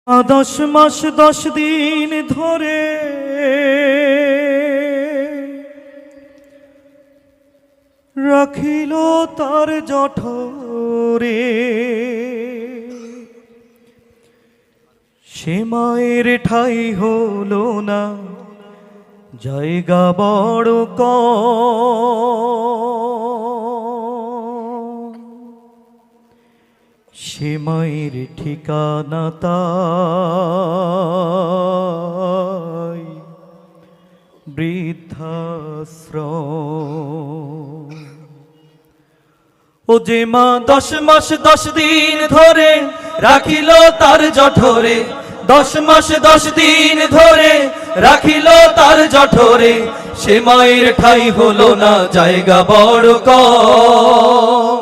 10 মাস 10 দিন ধরে রাখিল তার জঠরে, সে মায়ের ঠাই হলো না জায়গা বড় সে মায়ের ঠিকানা তাই বৃদ্ধাশ্রম। ও যে মা 10 মাস 10 দিন ধরে রাখিল তার জঠরে, 10 মাস 10 দিন ধরে রাখিল তার জঠরে, সে মায়ের ঠাই হলো না জায়গা বড় কম,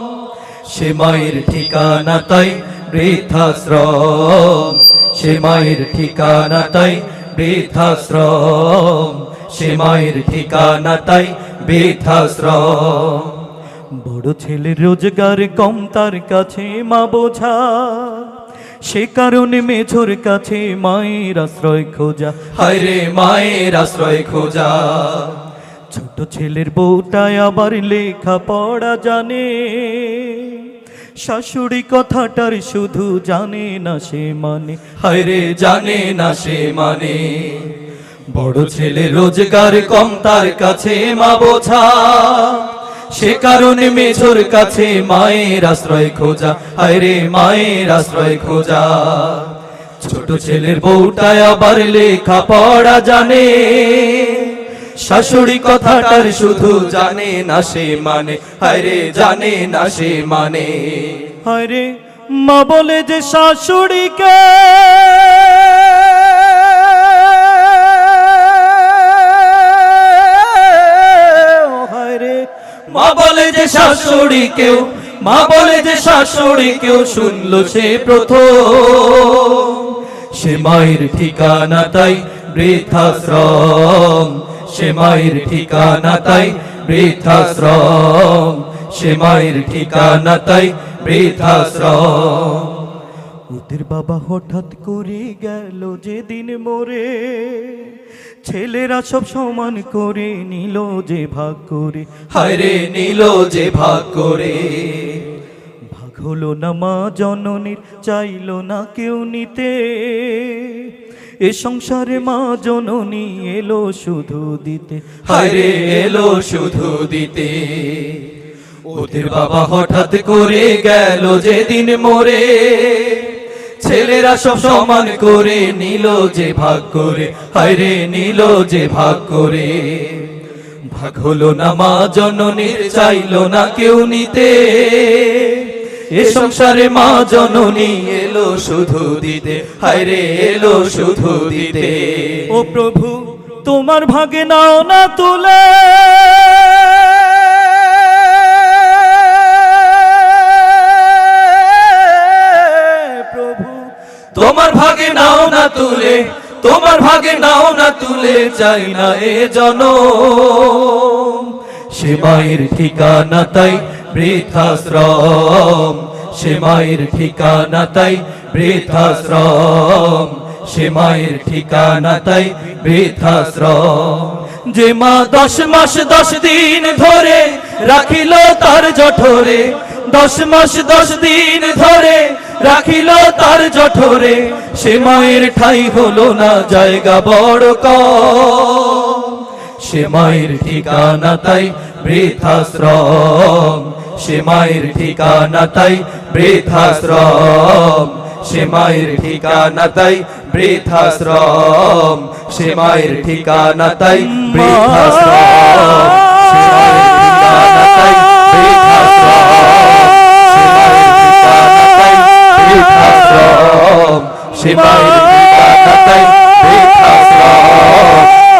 সে মায়ের ঠিকানা তাই বৃদ্ধাশ্রম, সে মায়ের ঠিকানা তাই বৃদ্ধাশ্রম, সে মায়ের ঠিকানা তাই বৃদ্ধাশ্রম। বড় ছেলের রোজগার কম, তার কাছে মা বোঝা, সে কারণে মেঝোর কাছে মায়ের আশ্রয় খোঁজা, হায় রে মায়ের আশ্রয় খোঁজা। ছোট ছেলের বউটায় আবার লেখা পড়া জানে, শাশুড়ি কথাটার শুধু জানে না সে মানে, হায় রে জানে না সে মানে। বড় ছেলে রোজগার কম, তার কাছে মা বোঝা, সে কারণে মেঝোর কাছে মায়ের আশ্রয় খোঁজা, হায় রে মায়ের আশ্রয় খোঁজা। ছোট ছেলের বউটায় আবার লেখা পড়া জানে, শাশুড়ি কথাটার শুধু জানে না সে মানে, হায় রে জানে না সে মানে। হায় রে মা বলে যে শাশুড়িকে, হায় রে মা বলে যে শাশুড়ি কেউ, মা বলে যে শাশুড়ি কেউ, শুনলো সে প্রথম, সে মায়ের ঠিকানা তাই বৃদ্ধাশ্রম, সে মায়ের ঠিকানা তাই বৃদ্ধাশ্রম, সে মায়ের ঠিকানা তাই বৃদ্ধাশ্রম। ওদের বাবা হঠাৎ করে গেল যেদিন মরে, ছেলেরা সব সমান করে নিল যে ভাগ করে, হায় রে নিল যে ভাগ করে। ভাগ হলো না মা জননীর, চাইলো না কেউ নিতে, এ সংসারে মা জননী এলো শুধু দিতে, হায় রে এলো শুধু দিতে। ওদের বাবা হঠাৎ করে গেল যেদিন মরে, ছেলেরা সব সমান করে নিল যে ভাগ করে, হায় রে নিল যে ভাগ করে। ভাগ হলো না মা জননীর, চাইলো না কেউ নিতে, এ সংসারে মা জননী এলো শুধু দিতে, হায় রে এলো শুধু দিতে। ও প্রভু তোমার ভাগে নাও না তুলে, প্রভু তোমার ভাগে নাও না তুলে, তোমার ভাগে নাও না তুলে, চাই না এ জনম, সে মায়ের ঠিকানা তাই বৃদ্ধাশ্রম, সে মায়ের ঠিকানা তাই বৃদ্ধাশ্রম, সে মায়ের ঠিকানা তাই বৃদ্ধাশ্রম। যে মা 10 মাস 10 দিন ধরে রাখিল তার জঠরে, 10 মাস 10 দিন ধরে রাখিল তার জঠরে, সে মায়ের ঠাই হলো না জায়গা বড় কম, সে মায়ের ঠিকানা তাই বৃদ্ধাশ্রম, সে মায়ের ঠিকানা তাই বৃদ্ধাশ্রম, সে মায়ের ঠিকানা তাই বৃদ্ধাশ্রম, সে মায়ের ঠিকানা তাই বৃদ্ধাশ্রম, সে মায়ের ঠিকানা তাই বৃদ্ধাশ্রম, সে মায়ের ঠিকানা তাই বৃদ্ধাশ্রম,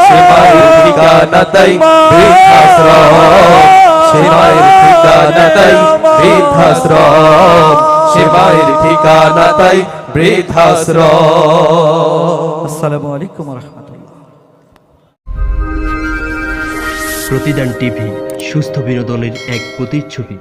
সে মায়ের ঠিকানা তাই বৃদ্ধাশ্রম, সে মায়ের ঠিকানা তাই বৃদ্ধাশ্রম, সে মায়ের ঠিকানা তাই বৃদ্ধাশ্রম। আসসালামু আলাইকুম ওয়া রাহমাতুল্লাহ। প্রতিদান টিভি সুস্থ বিনোদনের এক প্রতিচ্ছবি।